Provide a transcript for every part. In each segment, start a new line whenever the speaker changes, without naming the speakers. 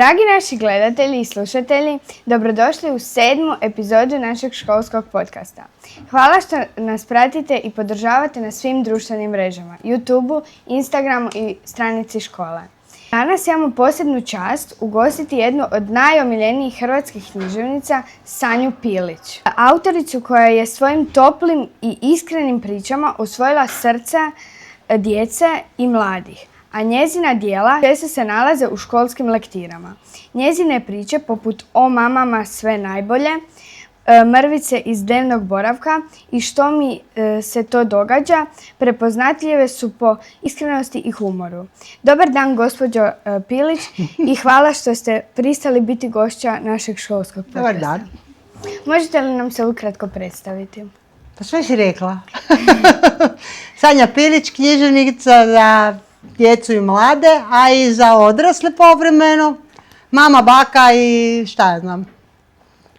Dragi naši gledatelji i slušatelji, dobrodošli u 7. epizodu našeg školskog podcasta. Hvala što nas pratite i podržavate na svim društvenim mrežama, YouTubeu, Instagramu i stranici škole. Danas imamo posebnu čast ugostiti jednu od najomiljenijih hrvatskih književnica, Sanju Pilić. Autoricu koja je svojim toplim i iskrenim pričama osvojila srca djece i mladih, a njezina djela često se nalaze u školskim lektirama. Njezine priče poput O mamama sve najbolje, Mrvice iz dnevnog boravka i Što mi se to događa prepoznatljive su po iskrenosti i humoru. Dobar dan, gospođo Pilić, i hvala što ste pristali biti gošća našeg školskog podcasta.
Dobar dan.
Možete li nam se ukratko predstaviti?
Pa sve si rekla. Sanja Pilić, književnica za djecu i mlade, a i za odrasle povremeno. Mama, baka i šta ja znam.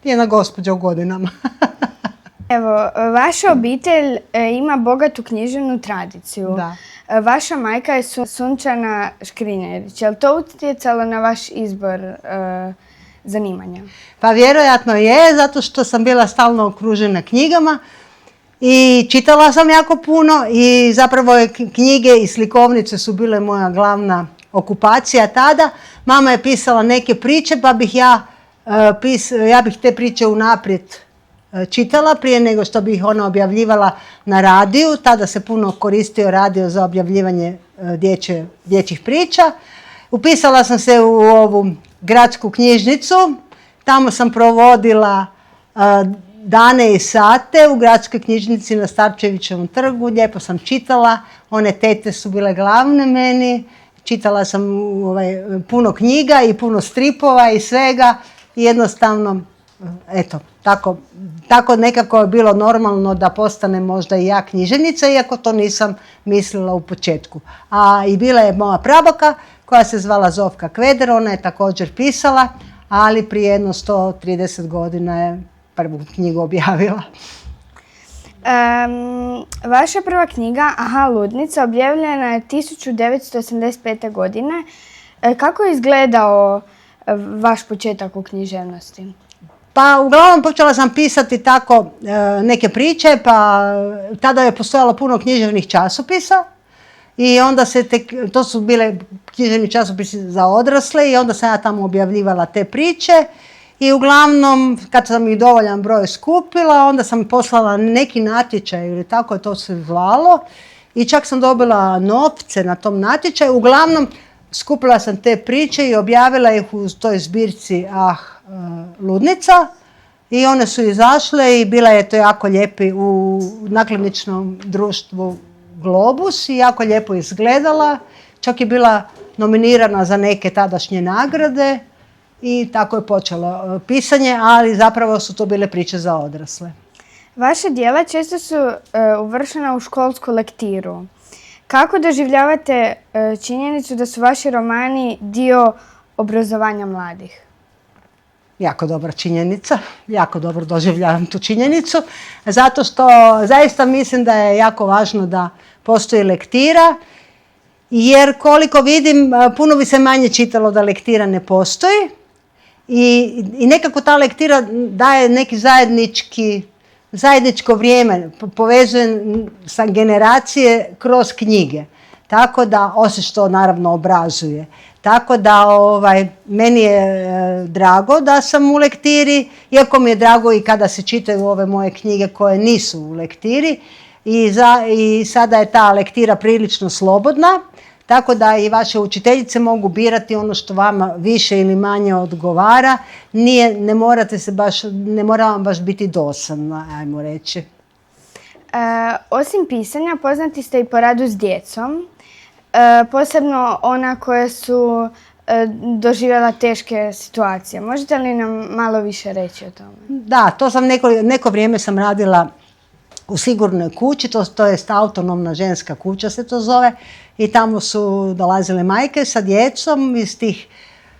Jedna gospođa u godinama.
Evo, vaša obitelj ima bogatu književnu tradiciju.
Da.
Vaša majka je Sunčana Škrinjarić. Je li to utjecalo na vaš izbor zanimanja?
Pa vjerojatno je, zato što sam bila stalno okružena knjigama i čitala sam jako puno i zapravo knjige i slikovnice su bile moja glavna okupacija tada. Mama je pisala neke priče, pa bih ja bih te priče unaprijed čitala prije nego što bih ona objavljivala na radiju. Tada se puno koristio radio za objavljivanje dječjih priča. Upisala sam se u ovu gradsku knjižnicu. Tamo sam provodila dane i sate u gradskoj knjižnici na Starčevićevom trgu. Lijepo sam čitala. One tete su bile glavne meni. Čitala sam puno knjiga i puno stripova i svega. I jednostavno, eto, tako nekako je bilo normalno da postanem možda i ja književnica, iako to nisam mislila u početku. A i bila je moja prabaka koja se zvala Zofka Kveder, ona je također pisala, ali prije jedno 130 godina je prvu knjigu objavila.
Vaša prva knjiga, Aha, ludnica, objavljena je 1985. godine. Kako je izgledao vaš početak u književnosti?
Pa uglavnom počela sam pisati tako neke priče, pa tada je postojalo puno književnih časopisa i onda to su bile književni časopisi za odrasle i onda sam ja tamo objavljivala te priče i uglavnom kad sam ih dovoljan broj skupila onda sam poslala neki natječaj ili tako je to se zvalo i čak sam dobila novce na tom natječaju. Uglavnom skupila sam te priče i objavila ih u toj zbirci Ludnica i one su izašle i bila je to jako lijepi u nakladničnom društvu Globus i jako lijepo izgledala. Čak je bila nominirana za neke tadašnje nagrade i tako je počelo pisanje, ali zapravo su to bile priče za odrasle.
Vaše djela često su uvrštena u školsku lektiru. Kako doživljavate činjenicu da su vaši romani dio obrazovanja mladih?
Jako dobra činjenica, jako dobro doživljavam tu činjenicu, zato što zaista mislim da je jako važno da postoji lektira, jer koliko vidim puno bi se manje čitalo da lektira ne postoji i nekako ta lektira daje neki zajedničko vrijeme, povezuje sa generacije kroz knjige. Tako da, osim što naravno obrazuje. Tako da meni je drago da sam u lektiri, iako mi je drago i kada se čitaju ove moje knjige koje nisu u lektiri. I sada je ta lektira prilično slobodna, tako da i vaše učiteljice mogu birati ono što vama više ili manje odgovara. Ne mora vam baš biti dosadno, ajmo reći.
Osim pisanja, poznati ste i po radu s djecom, posebno ona koja su doživjela teške situacije. Možete li nam malo više reći o tome?
Da, to sam neko vrijeme sam radila u Sigurnoj kući, to je autonomna ženska kuća se to zove i tamo su dolazile majke sa djecom iz tih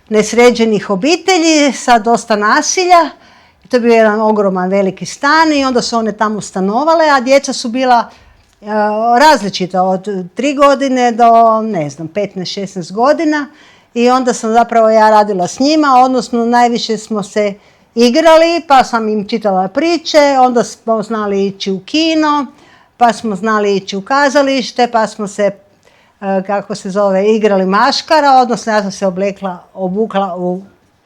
nesređenih obitelji sa dosta nasilja. To je bio jedan ogroman veliki stan i onda su one tamo stanovale, a djeca su bila različita od 3 godine do 15-16 godina i onda sam zapravo ja radila s njima, odnosno najviše smo se igrali, pa sam im čitala priče, onda smo znali ići u kino, pa smo znali ići u kazalište, pa smo se, igrali maškara, odnosno ja sam se obukla u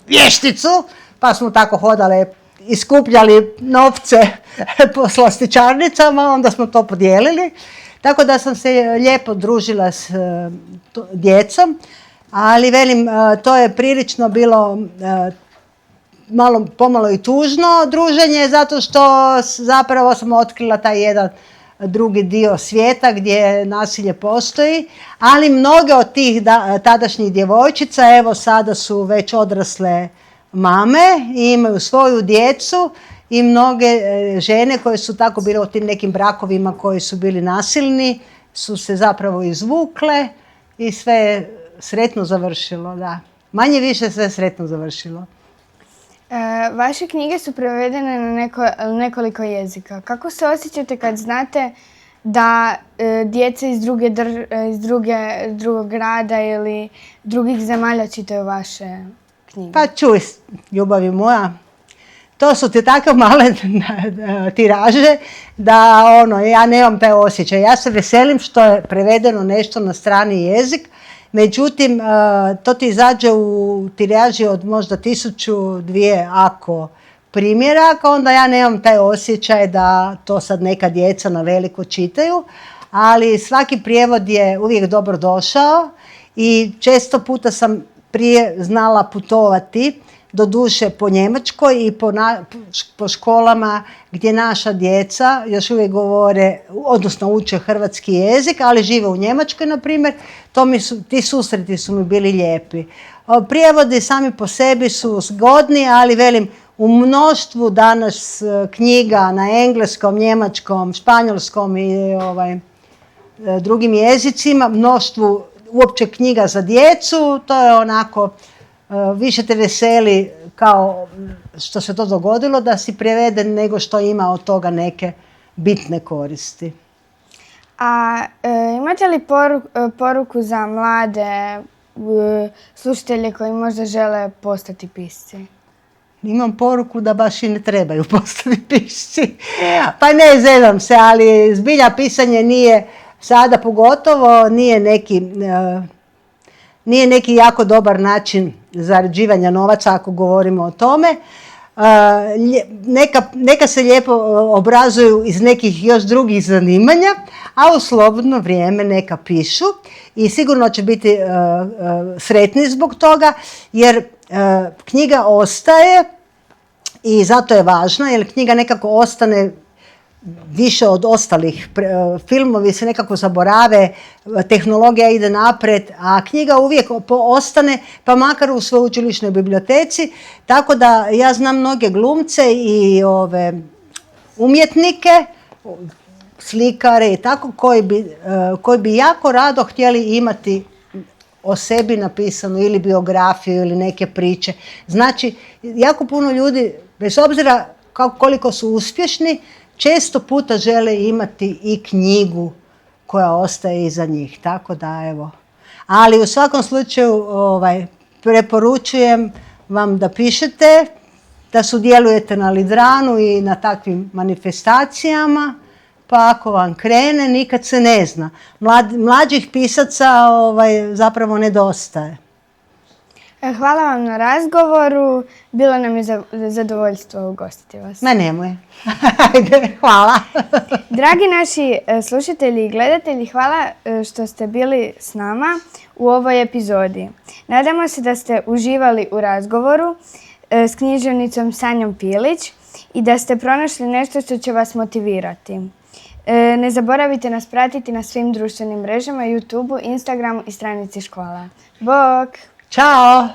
vješticu, pa smo tako hodali i skupljali novce po slastičarnicama, onda smo to podijelili. Tako da sam se lijepo družila s djecom, ali velim, to je prilično bilo pomalo i tužno druženje, zato što zapravo sam otkrila taj jedan drugi dio svijeta gdje nasilje postoji, ali mnoge od tih tadašnjih djevojčica, evo sada su već odrasle mame i imaju svoju djecu i mnoge žene koje su tako bile u tim nekim brakovima koji su bili nasilni su se zapravo izvukle i sve je sretno završilo, da. Manje više sve sretno završilo.
Vaše knjige su prevedene na nekoliko jezika. Kako se osjećate kad znate da djeca iz drugog grada ili drugih zemalja čitaju vaše knjige?
Pa čuj, ljubavi moja, to su ti tako male tiraže da ja nemam taj osjećaj. Ja se veselim što je prevedeno nešto na strani jezik, međutim, to ti izađe u tiraži od možda 1000-2000 ako primjeraka, onda ja nemam taj osjećaj da to sad neka djeca na veliko čitaju, ali svaki prijevod je uvijek dobro došao i često puta sam prije znala putovati, doduše po Njemačkoj i po školama gdje naša djeca još uvijek govore, odnosno uče hrvatski jezik, ali žive u Njemačkoj, na primjer. Ti susreti su mi bili lijepi. Prijevodi sami po sebi su zgodni, ali velim, u mnoštvu danas knjiga na engleskom, njemačkom, španjolskom i drugim jezicima, mnoštvu uopće knjiga za djecu, to je onako, više te veseli kao što se to dogodilo da si preveden nego što ima od toga neke bitne koristi.
A imate li poruku za mlade slušatelje koji možda žele postati pisci?
Imam poruku da baš i ne trebaju postati pisci. Pa ne zezam se, ali zbilja pisanje nije, sada pogotovo, nije neki jako dobar način zarađivanja novaca ako govorimo o tome. Neka se lijepo obrazuju iz nekih još drugih zanimanja, a u slobodno vrijeme neka pišu i sigurno će biti sretni zbog toga, jer knjiga ostaje i zato je važna, jer knjiga nekako ostane više od ostalih. Filmovi se nekako zaborave, tehnologija ide naprijed, a knjiga uvijek ostane, pa makar u sveučilišnoj biblioteci. Tako da ja znam mnoge glumce i umjetnike, slikare i tako, koji bi jako rado htjeli imati o sebi napisanu ili biografiju ili neke priče. Znači, jako puno ljudi, bez obzira koliko su uspješni, često puta žele imati i knjigu koja ostaje iza njih. Tako da, evo. Ali u svakom slučaju preporučujem vam da pišete, da sudjelujete na Lidranu i na takvim manifestacijama, pa ako vam krene, nikad se ne zna. Mlađih pisaca zapravo nedostaje.
Hvala vam na razgovoru. Bilo nam je zadovoljstvo ugostiti vas.
Ma nemoj. Ajde, hvala.
Dragi naši slušatelji i gledatelji, hvala što ste bili s nama u ovoj epizodi. Nadamo se da ste uživali u razgovoru s književnicom Sanjom Pilić i da ste pronašli nešto što će vas motivirati. Ne zaboravite nas pratiti na svim društvenim mrežama, YouTubeu, Instagramu i stranici škola. Bok!
Ćao!